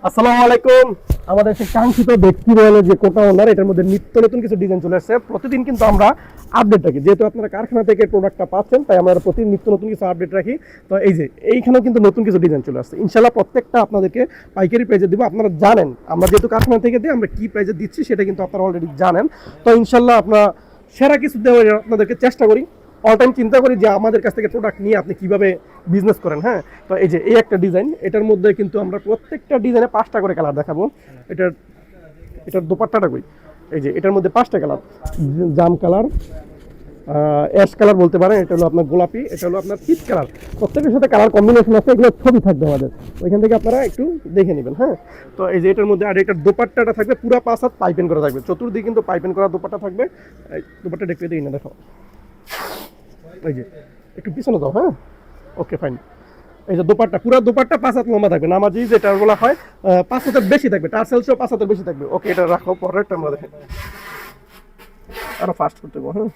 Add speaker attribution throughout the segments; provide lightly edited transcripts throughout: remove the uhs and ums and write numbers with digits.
Speaker 1: আসসালামু আলাইকুম। আমাদের সেই কাঙ্ক্ষিত ব্যক্তি রয়েছে যে কোটা ওনার, এটার মধ্যে নিত্য নতুন কিছু ডিজাইন চলে আসছে। প্রতিদিন কিন্তু আমরা আপডেট রাখি, যেহেতু আপনারা কারখানা থেকে প্রোডাক্টটা পাচ্ছেন, তাই আমরা প্রতিদিন নিত্য নতুন কিছু আপডেট রাখি। তো এই যে এইখানেও কিন্তু নতুন কিছু ডিজাইন চলে আসছে। ইনশাল্লাহ প্রত্যেকটা আপনাদেরকে পাইকারি প্রাইজে দিব। আপনারা জানেন আমরা যেহেতু কারখানা থেকে দিই, আমরা কি প্রাইজে দিচ্ছি সেটা কিন্তু আপনারা অলরেডি জানেন। তো ইনশাল্লাহ আপনারা সেরা কিছু দেওয়ার আপনাদেরকে চেষ্টা করি। অল টাইম চিন্তা করি যে আমাদের কাছ থেকে প্রোডাক্ট নিয়ে আপনি কিভাবে বিজনেস করেন। হ্যাঁ, তো এই যে এই একটা ডিজাইন, এটার মধ্যে কিন্তু আমরা প্রত্যেকটা ডিজাইনে 5টা করে কালার দেখাবো। এটার এটার দোপাট্টাটা কই, এই যে এটার মধ্যে 5টা কালার, জাম কালার, অ্যাশ কালার বলতে পারেন, এটা হলো আপনার গোলাপি, এটা হলো আপনার পিচ কালার। প্রত্যেকের সাথে কালার কম্বিনেশন আছে, এগুলো ছবি থাকবে আমাদের, ওইখান থেকে আপনারা একটু দেখে নেবেন। হ্যাঁ, তো এই যে এটার মধ্যে আর এটার দোপাট্টাটা থাকবে পুরো 5 হাত পাইপেন করা থাকবে, চতুর্দিকে কিন্তু পাইপেন করা দোপাট্টা থাকবে। দোপাট্টা দেখতে দিই না, দেখো এই যে একটু পিছনে দাও। হ্যাঁ, ওকে ফাইন। এই যে দোপাট্টা, পুরো দোপাট্টা 5 হাত লম্বা থাকবে, নামাজি যেটা বলা হয় 5 হাতের বেশি থাকবে, টার্সেলসও 5 হাতের বেশি থাকবে। ওকে, এটা রাখো, পরেরটা আমরা দেখি, আরো ফাস্ট করতে হবে। হ্যাঁ,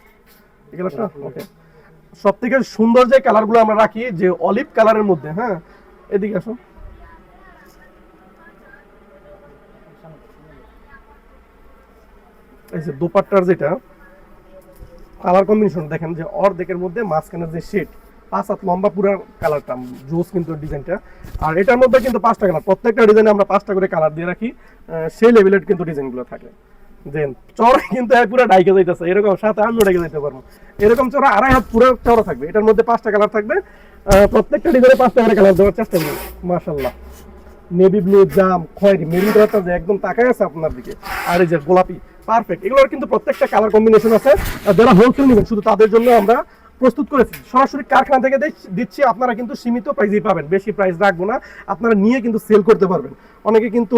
Speaker 1: এই কালারটা ওকে। সব থেকে সুন্দর যে কালারগুলো আমরা রাখি, যে অলিভ কালারের মধ্যে। হ্যাঁ, এদিকে আসো। এই যে দোপাট্টার যেটা কালার কম্বিনেশন দেখেন, যে অর্ধেকের মধ্যে মাঝখানের যে শেড, 5 হাত লম্বা পুরো কালারটা জোস কিন্তু ডিজাইনটা। আর এটার মধ্যে কিন্তু 5টা কালার, প্রত্যেকটা ডিজাইনে আমরা 5টা করে কালার দিয়ে রাখি। সেই লেভেলের কিন্তু ডিজাইনগুলো থাকে। দেন চড়া কিন্তু পুরো ডাইকে যাইতেছে, এরকম সাথে আমি ডাইকে যাইতে পারবো, এরকম চড়া 2.5 হাত পুরো চড়া থাকবে। এটার মধ্যে 5টা কালার থাকবে, প্রত্যেকটা ডিজাইনে 5টা করে কালার দেওয়ার চেষ্টা করি। মাশাআল্লাহ, নেভি ব্লু, জাম, খয়েরি, মেরুন কালারটা যে একদম তাকায় আছে আপনার দিকে, আর এই যে গোলাপি, পারফেক্ট। এগুলোর কিন্তু প্রত্যেকটা কালার কম্বিনেশন আছে। যারা হোলসেল নেবেন শুধু তাদের জন্য আমরা প্রস্তুত করেছি, সরাসরি কারখানা থেকে দিচ্ছি। আপনারা কিন্তু সীমিত প্রাইসেই পাবেন, বেশি প্রাইস রাখবো না, আপনারা নিয়ে কিন্তু সেল করতে পারবেন। অনেকে কিন্তু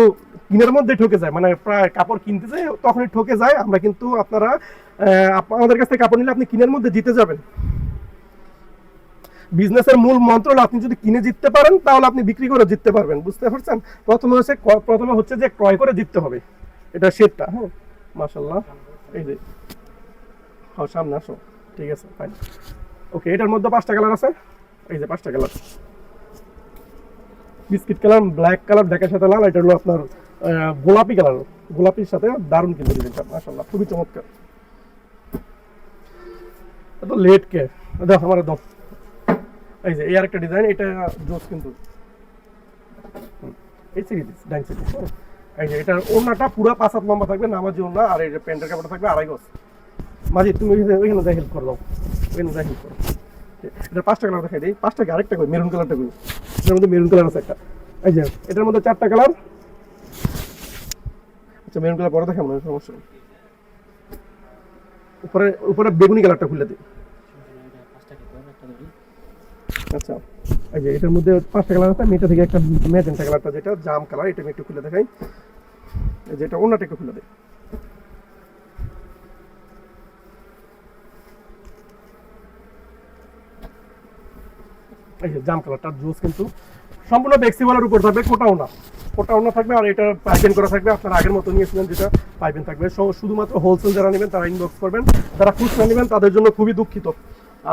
Speaker 1: কিনের মধ্যে ঠকে যায়, মানে প্রায় কাপড় কিনতে যায় তখনই ঠকে যায়। আমরা কিন্তু আপনারা আমাদের কাছ থেকে কাপড় নিলে আপনি কিনের মধ্যে জিতে যাবেন। বিজনেসের মূল মন্ত্র হলো আপনি যদি কিনে জিততে পারেন তাহলে আপনি বিক্রি করে জিততে পারবেন, বুঝতে পারছেন? প্রথমে হচ্ছে যে ক্রয় করে জিততে হবে, এটা শেডটা। হ্যাঁ, মাশাআল্লাহ, এই যে সামনে আসো, ঠিক আছে ফাইন। ওকে, এটার মধ্যে 5টা কালার আছে, এই যে 5টা colour, biscuit colour, black colour, দেখার সাথে লাল, এটা হলো আপনার গোলাপি কালার, গোলাপির সাথে দারুণ কিন্তু ডিজাইনটা, মাশাআল্লাহ খুবই চমৎকার। এত লেট কে দেখো আমার একদম, এই যে এই আরেকটা ডিজাইন, এটা জোস কিন্তু, এই সিরিজ ডাইন সিরিজ। এই যে এটার ওড়নাটা পুরো 5 হাত লম্বা থাকবে, নামাজি ওড়না, আর এই যে প্যান্টের কাপড়টা থাকবে 2.5 গজ। মাঝি তুমি ওইখানে যাই হেল্প করে দাও, ওইখানে যাই হেল্প করো। এটা 5টা কালার দেখাই দিই, 5টাকে আরেকটা কই, মেরুন কালারটা কই, এটার মধ্যে মেরুন কালার আছে একটা। এই যে এটার মধ্যে 4টা কালার। আচ্ছা, মেরুন কালার পরে দেখাবো না, সমস্যা নেই। উপরে উপরে বেগুনি কালারটা খুলে দিই। আচ্ছা, এই যে এটার মধ্যে 5টা কালার আছে, আমি এটা থেকে একটা ম্যাজেন্টা কালারটা যেটা জাম কালার, এটা আমি একটু খুলে দেখাই। এই যে এটা ওড়নাটা একটু খুলে দিই। এই যে জাম কালারটা জুস কিন্তু সম্পূর্ণ ফ্লেক্সিবলের উপর থাকবে, কোটাও না থাকবে, আর এটা পাইপেন করা থাকবে। আপনারা আগের মতো নিয়েছিলেন যেটা পাইপেন থাকবে। শুধুমাত্র হোলসেল যারা নেবেন তারা ইনবক্স করবেন, যারা খুচরা নেবেন তাদের জন্য খুবই দুঃখিত।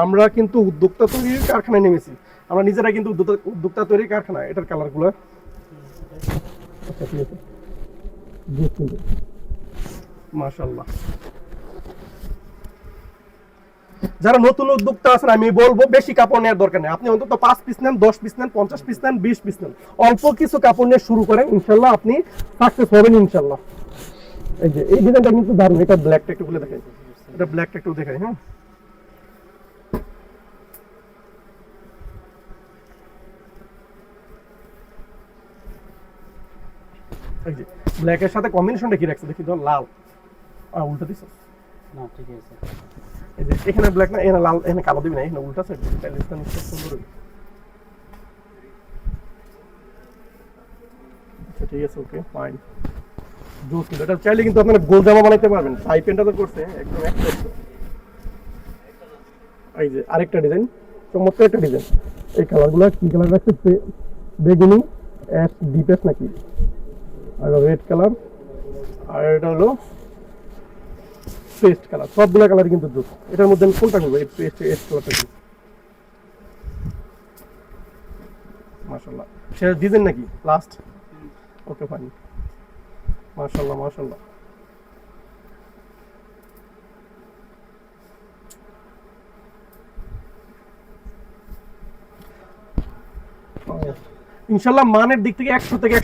Speaker 1: আমরা কিন্তু উদ্যোক্তা তৈরির কারখানায় নেমেছি, আমরা নিজেরা কিন্তু উদ্যোক্তা তৈরির কারখানা। এটার কালারগুলো আচ্ছা ঠিক আছে, মাশাআল্লাহ। যারা নতুন উদ্যোক্তা আছেন আমি বলবো বেশি কাপড় নেওয়ার দরকার নেই, আপনি অন্তত 5 পিস নেন, 10 পিস নেন, 50 পিস নেন, 20 পিস নেন, অল্প কিছু কাপড় নিয়ে শুরু করেন, ইনশাল্লাহ আপনি সাকসেস হবেন ইনশাল্লাহ। এই যে এই ডিজাইনটা কিন্তু দারুণ, এটা ব্ল্যাকটা একটু বলে দেখাই, এটা ব্ল্যাকটা একটু দেখাই। হ্যাঁ, এই যে ব্ল্যাকের সাথে কম্বিনেশনটা কি রাখছে দেখি তো, লাল, উল্টা দিছ না, ঠিক আছে। এই যে এখানে ব্ল্যাক না, এখানে লাল, এখানে কালো দিবি না, এখানে উল্টা সাইড তাহলে সুন্দর। আচ্ছা ঠিক আছে, ওকে ফাইন, জোস। কিন্তু এটা চাইলে কিন্তু আপনারা গোল জামা বানাইতে পারবেন, টাই প্যান্টটা তো করছে একদম একটা। এই যে আরেকটা ডিজাইন, চমৎকার একটা ডিজাইন। এই কালারগুলো কি কালার রাখছে, বেগুনি, অ্যাশ, ডিপ অ্যাশ নাকি, আর রেড কালার, আর এটা হলো পেস্ট কালার। সবগুলো কালার কিন্তু জোস। এটার মধ্যে আমি কোনটা করবো, এই পেস্ট এস কালারটা কি, মাশাআল্লাহ। সে ডিজাইন নাকি লাস্ট, ওকে ফাইন, মাশাআল্লাহ মাশাআল্লাহ। ইনশাআল্লাহ মানের দিক থেকে 100 থেকে